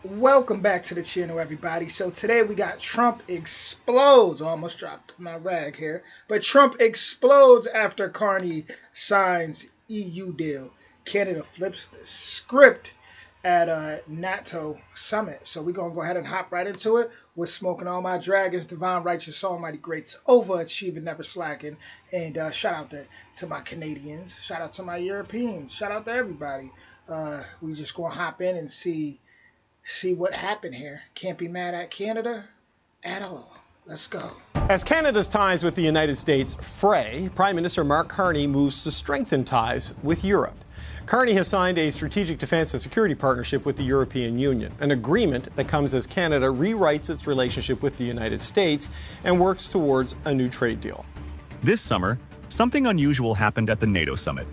Welcome back to the channel, everybody. So today we got Trump explodes. Almost dropped my rag here, but Trump explodes after Carney signs EU deal. Canada flips the script at a NATO summit. So we're gonna go ahead and hop right into it. We're smoking all my dragons, divine, righteous, almighty greats, overachieving, never slacking. And shout out to my Canadians. Shout out to my Europeans. Shout out to everybody. We just gonna hop in and see what happened here. Can't be mad at Canada at all. Let's go. As Canada's ties with the United States fray, Prime Minister Mark Carney moves to strengthen ties with Europe. Carney has signed a strategic defense and security partnership with the European Union, an agreement that comes as Canada rewrites its relationship with the United States and works towards a new trade deal. This summer, something unusual happened at the NATO summit.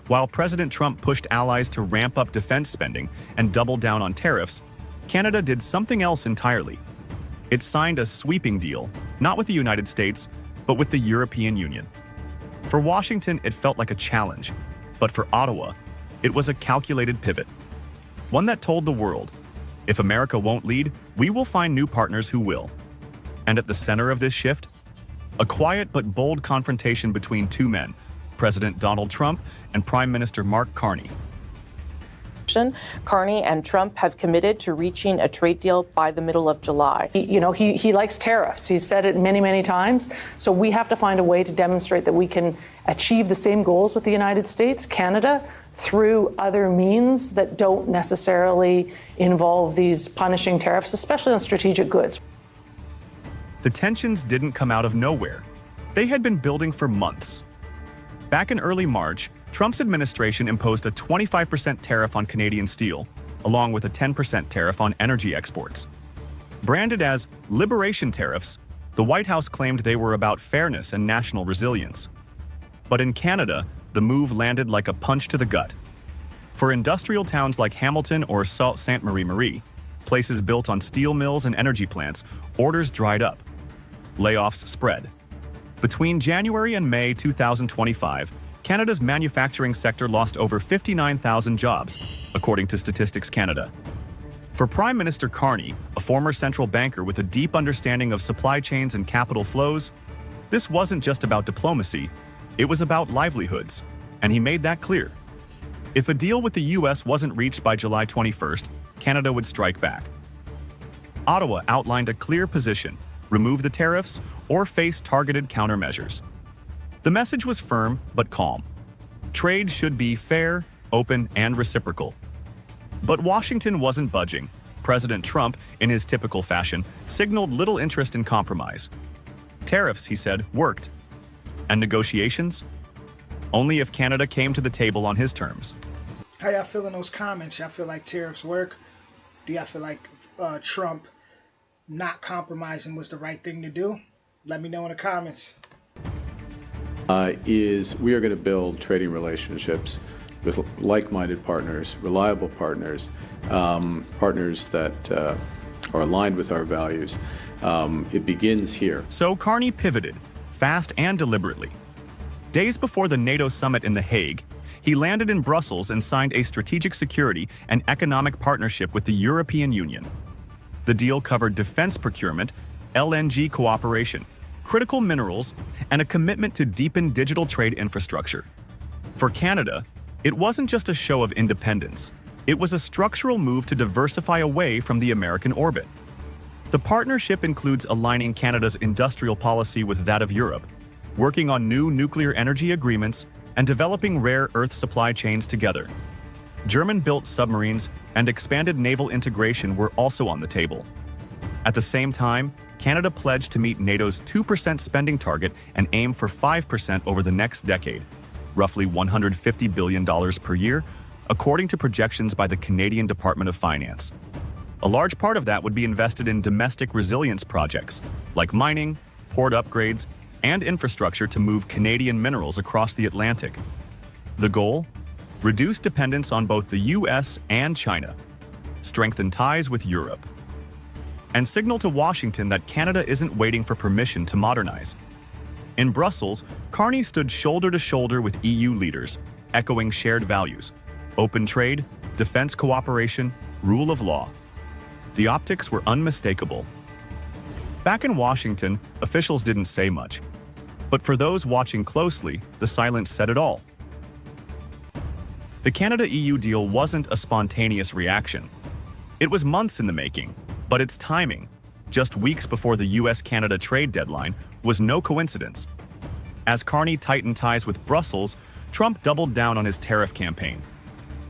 While President Trump pushed allies to ramp up defense spending and double down on tariffs, Canada did something else entirely. It signed a sweeping deal, not with the United States, but with the European Union. For Washington, it felt like a challenge, but for Ottawa, it was a calculated pivot. One that told the world, if America won't lead, we will find new partners who will. And at the center of this shift, a quiet but bold confrontation between two men, President Donald Trump and Prime Minister Mark Carney. Carney and Trump have committed to reaching a trade deal by the middle of July. He likes tariffs. He's said it many, many times. So we have to find a way to demonstrate that we can achieve the same goals with the United States, Canada, through other means that don't necessarily involve these punishing tariffs, especially on strategic goods. The tensions didn't come out of nowhere. They had been building for months. Back in early March, Trump's administration imposed a 25% tariff on Canadian steel, along with a 10% tariff on energy exports. Branded as liberation tariffs, the White House claimed they were about fairness and national resilience. But in Canada, the move landed like a punch to the gut. For industrial towns like Hamilton or Sault Ste. Marie, places built on steel mills and energy plants, orders dried up. Layoffs spread. Between January and May 2025, Canada's manufacturing sector lost over 59,000 jobs, according to Statistics Canada. For Prime Minister Carney, a former central banker with a deep understanding of supply chains and capital flows, this wasn't just about diplomacy, it was about livelihoods, and he made that clear. If a deal with the US wasn't reached by July 21st, Canada would strike back. Ottawa outlined a clear position: remove the tariffs or face targeted countermeasures. The message was firm but calm. Trade should be fair, open, and reciprocal. But Washington wasn't budging. President Trump, in his typical fashion, signaled little interest in compromise. Tariffs, he said, worked. And negotiations? Only if Canada came to the table on his terms. How y'all feel in those comments? Y'all feel like tariffs work? Do y'all feel like Trump not compromising was the right thing to do? Let me know in the comments. We are going to build trading relationships with like-minded partners, reliable partners, partners that are aligned with our values. It begins here. So Carney pivoted, fast and deliberately. Days before the NATO summit in The Hague, he landed in Brussels and signed a strategic security and economic partnership with the European Union. The deal covered defense procurement, LNG cooperation, critical minerals, and a commitment to deepen digital trade infrastructure. For Canada, it wasn't just a show of independence. It was a structural move to diversify away from the American orbit. The partnership includes aligning Canada's industrial policy with that of Europe, working on new nuclear energy agreements, and developing rare earth supply chains together. German-built submarines and expanded naval integration were also on the table. At the same time, Canada pledged to meet NATO's 2% spending target and aim for 5% over the next decade, roughly $150 billion per year, according to projections by the Canadian Department of Finance. A large part of that would be invested in domestic resilience projects, like mining, port upgrades, and infrastructure to move Canadian minerals across the Atlantic. The goal? Reduce dependence on both the US and China, strengthen ties with Europe, and signal to Washington that Canada isn't waiting for permission to modernize. In Brussels, Carney stood shoulder to shoulder with EU leaders, echoing shared values: open trade, defense cooperation, rule of law. The optics were unmistakable. Back in Washington, officials didn't say much. But for those watching closely, the silence said it all. The Canada-EU deal wasn't a spontaneous reaction. It was months in the making, but its timing, just weeks before the US-Canada trade deadline, was no coincidence. As Carney tightened ties with Brussels, Trump doubled down on his tariff campaign.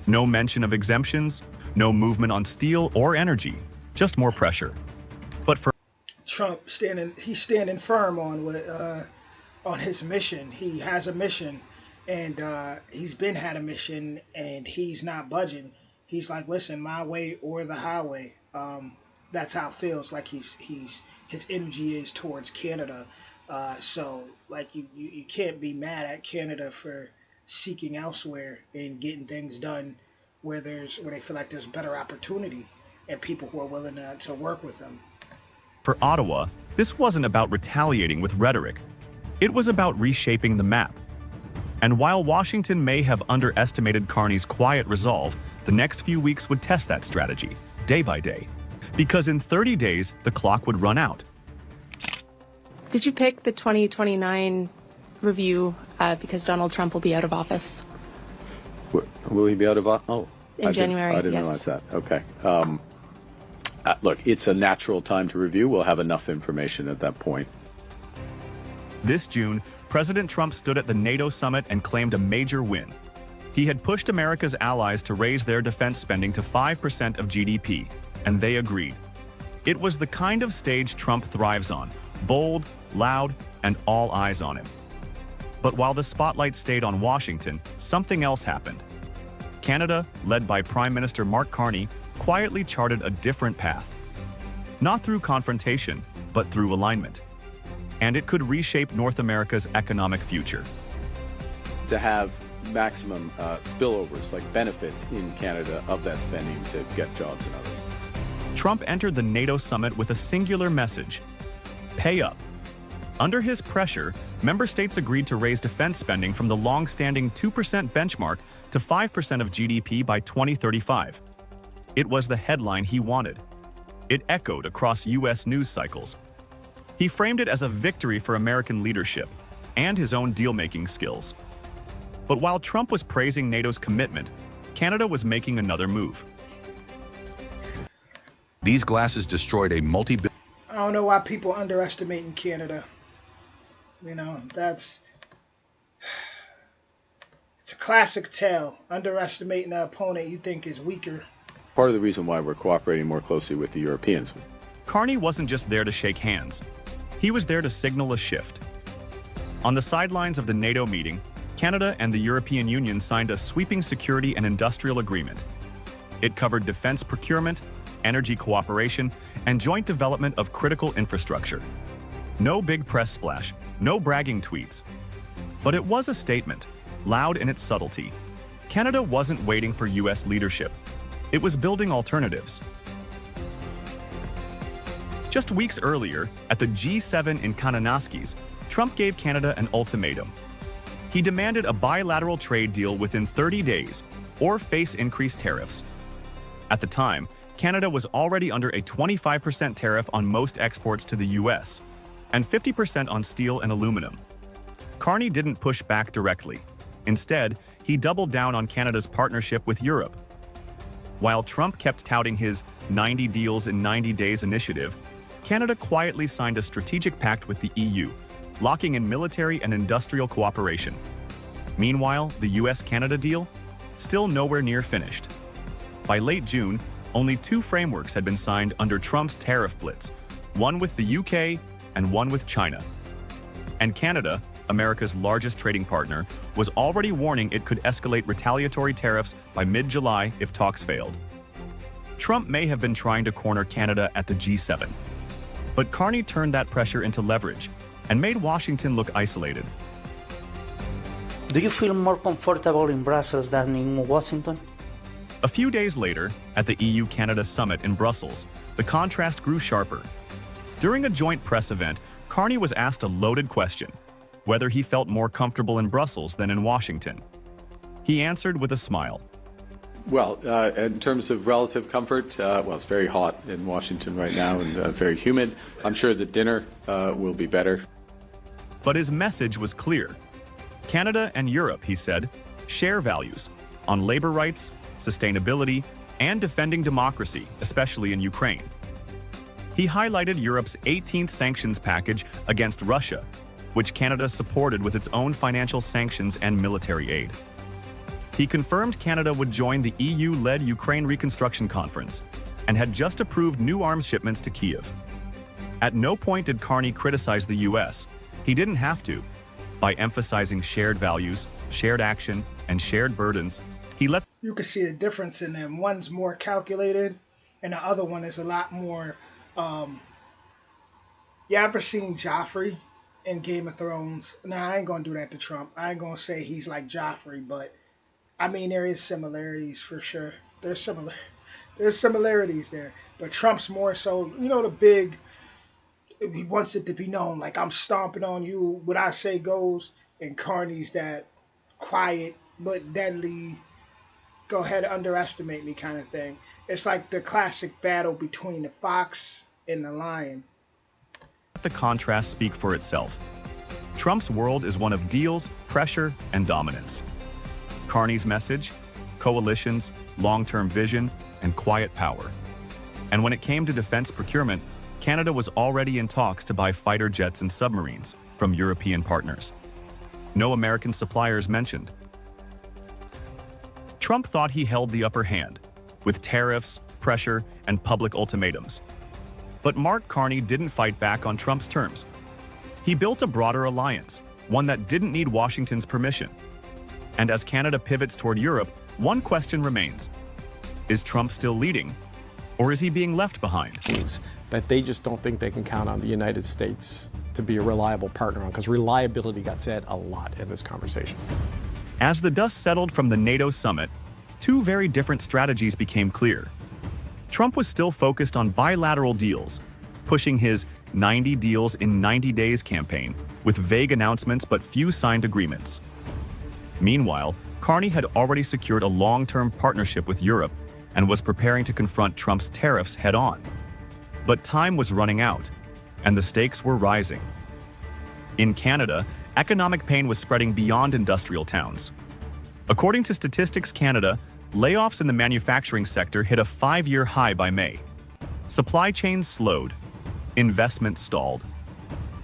No mention of exemptions, no movement on steel or energy, just more pressure. But for Trump he's standing firm on his mission. He has a mission, and he's had a mission, and he's not budging. He's like, listen, my way or the highway. That's how it feels like his energy is towards Canada. So like you can't be mad at Canada for seeking elsewhere and getting things done where they feel like there's better opportunity and people who are willing to work with them. For Ottawa, this wasn't about retaliating with rhetoric. It was about reshaping the map. And while Washington may have underestimated Carney's quiet resolve, the next few weeks would test that strategy, day by day. Because in 30 days, the clock would run out. Did you pick the 2029 review because Donald Trump will be out of office? Will he be out of office? Oh, in January, I didn't yes. realize that. Okay. Look, it's a natural time to review. We'll have enough information at that point. This June, President Trump stood at the NATO summit and claimed a major win. He had pushed America's allies to raise their defense spending to 5% of GDP, and they agreed. It was the kind of stage Trump thrives on, bold, loud, and all eyes on him. But while the spotlight stayed on Washington, something else happened. Canada, led by Prime Minister Mark Carney, quietly charted a different path. Not through confrontation, but through alignment. And it could reshape North America's economic future. To have maximum spillovers, like benefits in Canada of that spending to get jobs and others. Trump entered the NATO summit with a singular message: pay up. Under his pressure, member states agreed to raise defense spending from the long-standing 2% benchmark to 5% of GDP by 2035. It was the headline he wanted. It echoed across U.S. news cycles. He framed it as a victory for American leadership and his own deal-making skills. But while Trump was praising NATO's commitment, Canada was making another move. These glasses destroyed a multi-billion. I don't know why people underestimating Canada. You know, it's a classic tale. Underestimating an opponent you think is weaker. Part of the reason why we're cooperating more closely with the Europeans. Carney wasn't just there to shake hands. He was there to signal a shift. On the sidelines of the NATO meeting, Canada and the European Union signed a sweeping security and industrial agreement. It covered defense procurement, energy cooperation, and joint development of critical infrastructure. No big press splash, no bragging tweets. But it was a statement, loud in its subtlety. Canada wasn't waiting for US leadership. It was building alternatives. Just weeks earlier, at the G7 in Kananaskis, Trump gave Canada an ultimatum. He demanded a bilateral trade deal within 30 days or face increased tariffs. At the time, Canada was already under a 25% tariff on most exports to the US and 50% on steel and aluminum. Carney didn't push back directly. Instead, he doubled down on Canada's partnership with Europe. While Trump kept touting his 90 deals in 90 days initiative, Canada quietly signed a strategic pact with the EU, locking in military and industrial cooperation. Meanwhile, the US-Canada deal? Still nowhere near finished. By late June, only 2 frameworks had been signed under Trump's tariff blitz, one with the UK and one with China. And Canada, America's largest trading partner, was already warning it could escalate retaliatory tariffs by mid-July if talks failed. Trump may have been trying to corner Canada at the G7, but Carney turned that pressure into leverage and made Washington look isolated. Do you feel more comfortable in Brussels than in Washington? A few days later, at the EU-Canada summit in Brussels, the contrast grew sharper. During a joint press event, Carney was asked a loaded question: whether he felt more comfortable in Brussels than in Washington. He answered with a smile. Well, in terms of relative comfort, well, it's very hot in Washington right now and very humid. I'm sure the dinner will be better. But his message was clear. Canada and Europe, he said, share values on labor rights, sustainability, and defending democracy, especially in Ukraine. He highlighted Europe's 18th sanctions package against Russia, which Canada supported with its own financial sanctions and military aid. He confirmed Canada would join the EU-led Ukraine Reconstruction Conference and had just approved new arms shipments to Kyiv. At no point did Carney criticize the U.S. He didn't have to. By emphasizing shared values, shared action, and shared burdens, he let... You can see a difference in them. One's more calculated, and the other one is a lot more... You ever seen Joffrey in Game of Thrones? Now, I ain't gonna do that to Trump. I ain't gonna say he's like Joffrey, but... I mean, there is similarities for sure. There's similarities there. But Trump's more so, you know, the big, he wants it to be known, like I'm stomping on you, what I say goes, and Carney's that quiet but deadly, go ahead and underestimate me kind of thing. It's like the classic battle between the fox and the lion. Let the contrast speak for itself. Trump's world is one of deals, pressure, and dominance. Carney's message, coalitions, long-term vision, and quiet power. And when it came to defense procurement, Canada was already in talks to buy fighter jets and submarines from European partners. No American suppliers mentioned. Trump thought he held the upper hand, with tariffs, pressure, and public ultimatums. But Mark Carney didn't fight back on Trump's terms. He built a broader alliance, one that didn't need Washington's permission. And as Canada pivots toward Europe, one question remains. Is Trump still leading, or is he being left behind? That they just don't think they can count on the United States to be a reliable partner on, because reliability got said a lot in this conversation. As the dust settled from the NATO summit, two very different strategies became clear. Trump was still focused on bilateral deals, pushing his 90 deals in 90 days campaign with vague announcements but few signed agreements. Meanwhile, Carney had already secured a long-term partnership with Europe and was preparing to confront Trump's tariffs head-on. But time was running out, and the stakes were rising. In Canada, economic pain was spreading beyond industrial towns. According to Statistics Canada, layoffs in the manufacturing sector hit a 5-year high by May. Supply chains slowed, investment stalled,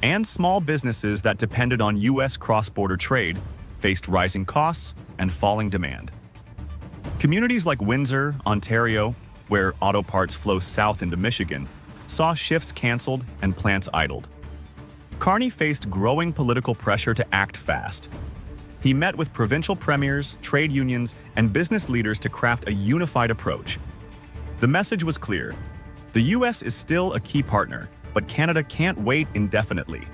and small businesses that depended on U.S. cross-border trade faced rising costs and falling demand. Communities like Windsor, Ontario, where auto parts flow south into Michigan, saw shifts canceled and plants idled. Carney faced growing political pressure to act fast. He met with provincial premiers, trade unions, and business leaders to craft a unified approach. The message was clear. The U.S. is still a key partner, but Canada can't wait indefinitely.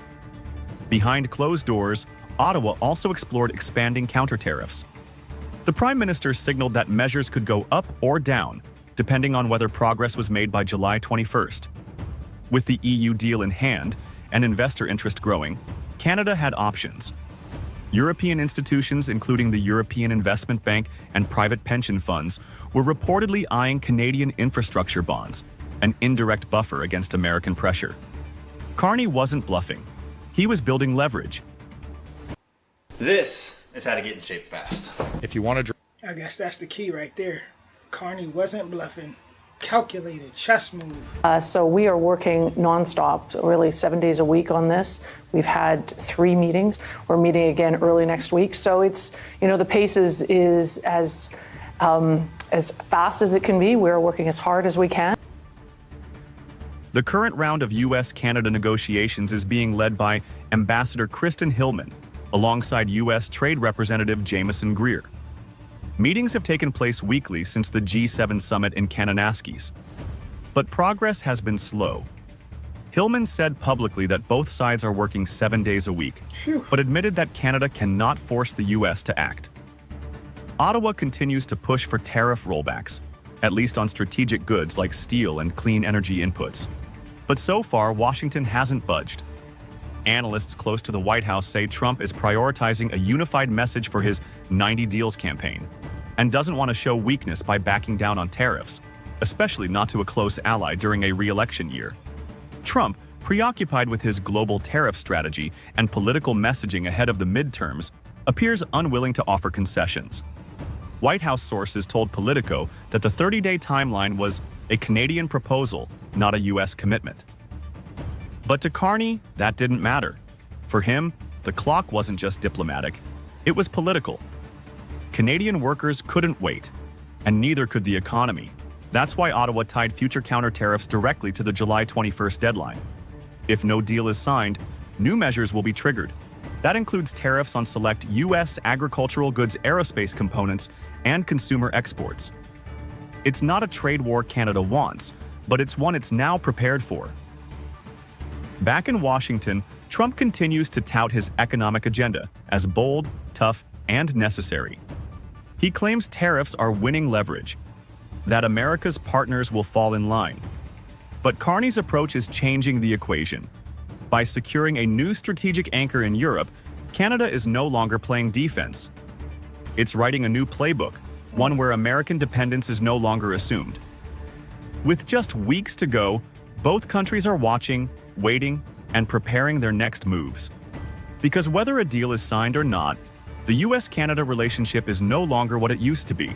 Behind closed doors, Ottawa also explored expanding counter-tariffs. The Prime Minister signaled that measures could go up or down, depending on whether progress was made by July 21st. With the EU deal in hand and investor interest growing, Canada had options. European institutions, including the European Investment Bank and private pension funds, were reportedly eyeing Canadian infrastructure bonds, an indirect buffer against American pressure. Carney wasn't bluffing. He was building leverage. This is how to get in shape fast. If you want to... I guess that's the key right there. Carney wasn't bluffing. Calculated chess move. So we are working nonstop, really 7 days a week on this. We've had 3 meetings. We're meeting again early next week. So it's, you know, the pace is as fast as it can be. We're working as hard as we can. The current round of U.S.-Canada negotiations is being led by Ambassador Kristen Hillman, alongside U.S. Trade Representative Jameson Greer. Meetings have taken place weekly since the G7 summit in Kananaskis. But progress has been slow. Hillman said publicly that both sides are working 7 days a week, but admitted that Canada cannot force the U.S. to act. Ottawa continues to push for tariff rollbacks, at least on strategic goods like steel and clean energy inputs. But so far, Washington hasn't budged. Analysts close to the White House say Trump is prioritizing a unified message for his 90 deals campaign. and doesn't want to show weakness by backing down on tariffs, especially not to a close ally during a re-election year. Trump, preoccupied with his global tariff strategy and political messaging ahead of the midterms, appears unwilling to offer concessions. White House sources told Politico that the 30-day timeline was a Canadian proposal, not a U.S. commitment. But to Carney, that didn't matter. For him, the clock wasn't just diplomatic, it was political. Canadian workers couldn't wait, and neither could the economy. That's why Ottawa tied future counter tariffs directly to the July 21st deadline. If no deal is signed, new measures will be triggered. That includes tariffs on select U.S. agricultural goods, aerospace components, and consumer exports. It's not a trade war Canada wants, but it's one it's now prepared for. Back in Washington, Trump continues to tout his economic agenda as bold, tough, and necessary. He claims tariffs are winning leverage, that America's partners will fall in line. But Carney's approach is changing the equation. By securing a new strategic anchor in Europe, Canada is no longer playing defense. It's writing a new playbook, one where American dependence is no longer assumed. With just weeks to go, both countries are watching, waiting, and preparing their next moves. Because whether a deal is signed or not, the US-Canada relationship is no longer what it used to be.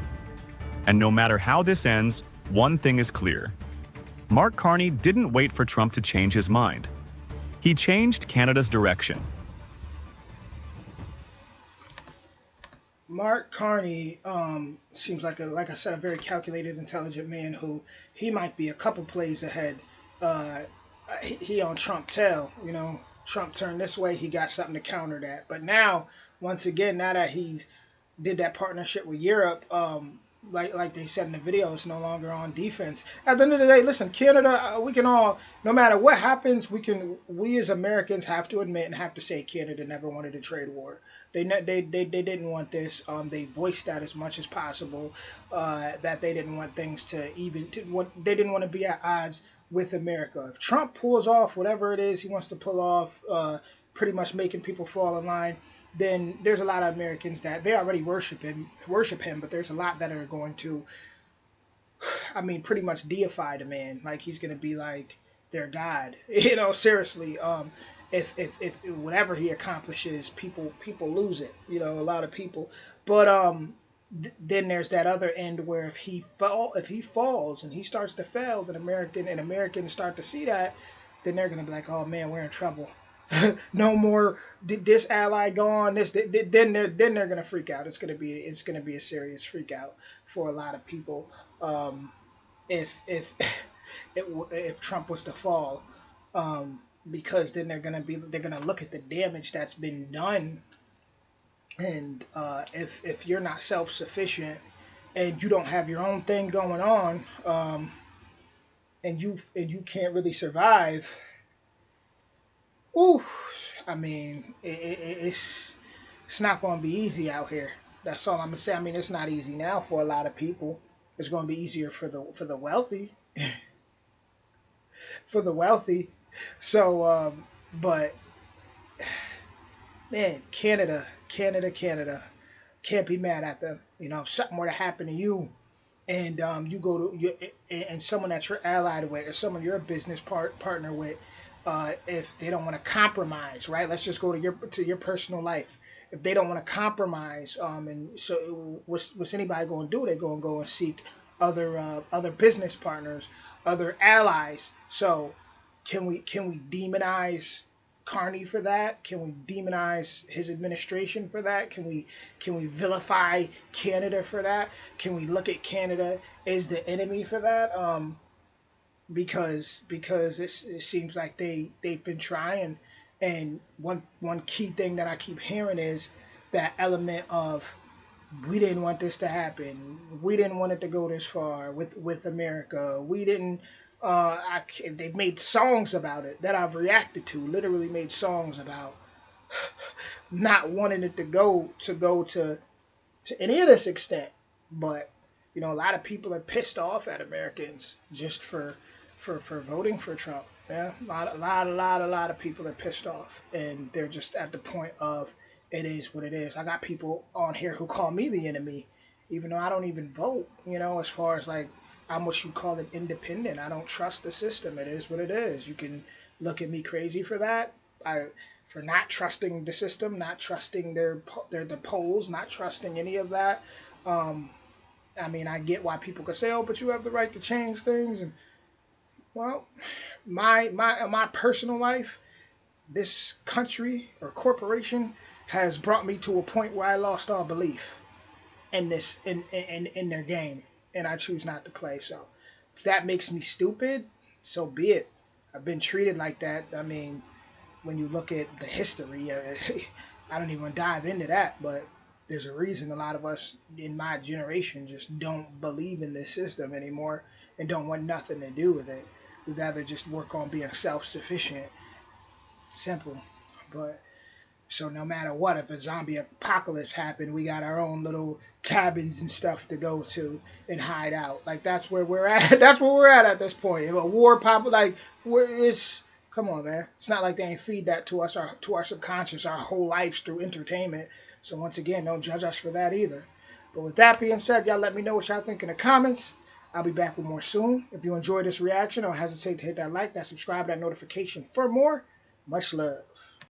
And no matter how this ends, one thing is clear. Mark Carney didn't wait for Trump to change his mind. He changed Canada's direction. Mark Carney seems like I said, a very calculated, intelligent man who he might be a couple plays ahead. He on Trump tail, you know. Trump turned this way, he got something to counter that. But now, once again, now that he's did that partnership with Europe, like they said in the video, it's no longer on defense. At the end of the day, listen, Canada, we can all, no matter what happens, we as Americans have to admit and have to say Canada never wanted a trade war. They didn't want this. They voiced that as much as possible, that they didn't want things they didn't want to be at odds with America. If Trump pulls off whatever it is he wants to pull off, pretty much making people fall in line, then there's a lot of Americans that they already worship him, but there's a lot that are going to, pretty much deify the man. Like he's going to be like their god, seriously. If whatever he accomplishes, people lose it, a lot of people. But then there's that other end where if he falls and he starts to fail, then Americans start to see that, then they're going to be like, oh man, we're in trouble. No more this ally gone. Then they're gonna freak out. It's gonna be a serious freak out for a lot of people. If Trump was to fall, because then they're gonna look at the damage that's been done, and if you're not self-sufficient and you don't have your own thing going on, and you can't really survive. Ooh, it's not going to be easy out here. That's all I'm gonna say. It's not easy now for a lot of people. It's going to be easier for the wealthy, for the wealthy. So, but man, Canada, can't be mad at them. If something were to happen to you, and you go to and someone that you're allied with, or someone you're a business partner with. If they don't want to compromise, right? Let's just go to your personal life. If they don't want to compromise, and so what's anybody going to do? They're going to go and seek other business partners, other allies. So can we demonize Carney for that? Can we demonize his administration for that? Can we vilify Canada for that? Can we look at Canada as the enemy for that? Because it seems like they've been trying, and one key thing that I keep hearing is that element of we didn't want this to happen, we didn't want it to go this far with America, we didn't. They've made songs about it that I've reacted to. Literally made songs about not wanting it to go to any of this extent, but a lot of people are pissed off at Americans just for voting for Trump. Yeah, a lot of people are pissed off, and they're just at the point of it is what it is. I got people on here who call me the enemy, even though I don't even vote, as far as like I'm what you call an independent. I don't trust the system. It is what it is. You can look at me crazy for that. For not trusting the system, not trusting the polls, not trusting any of that. I mean, I get why people could say, "Oh, but you have the right to change things." And well, my personal life, this country or corporation has brought me to a point where I lost all belief in this in their game, and I choose not to play. So if that makes me stupid, so be it. I've been treated like that. I mean, when you look at the history, I don't even want to dive into that, but there's a reason a lot of us in my generation just don't believe in this system anymore and don't want nothing to do with it. We'd rather just work on being self-sufficient. Simple. But so no matter what, if a zombie apocalypse happened, we got our own little cabins and stuff to go to and hide out. Like that's where we're at. That's where we're at this point. If a war pop, like it's come on, man. It's not like they ain't feed that to us, to our subconscious, our whole lives through entertainment. So once again, don't judge us for that either. But with that being said, y'all let me know what y'all think in the comments. I'll be back with more soon. If you enjoyed this reaction, don't hesitate to hit that like, that subscribe, that notification for more. Much love.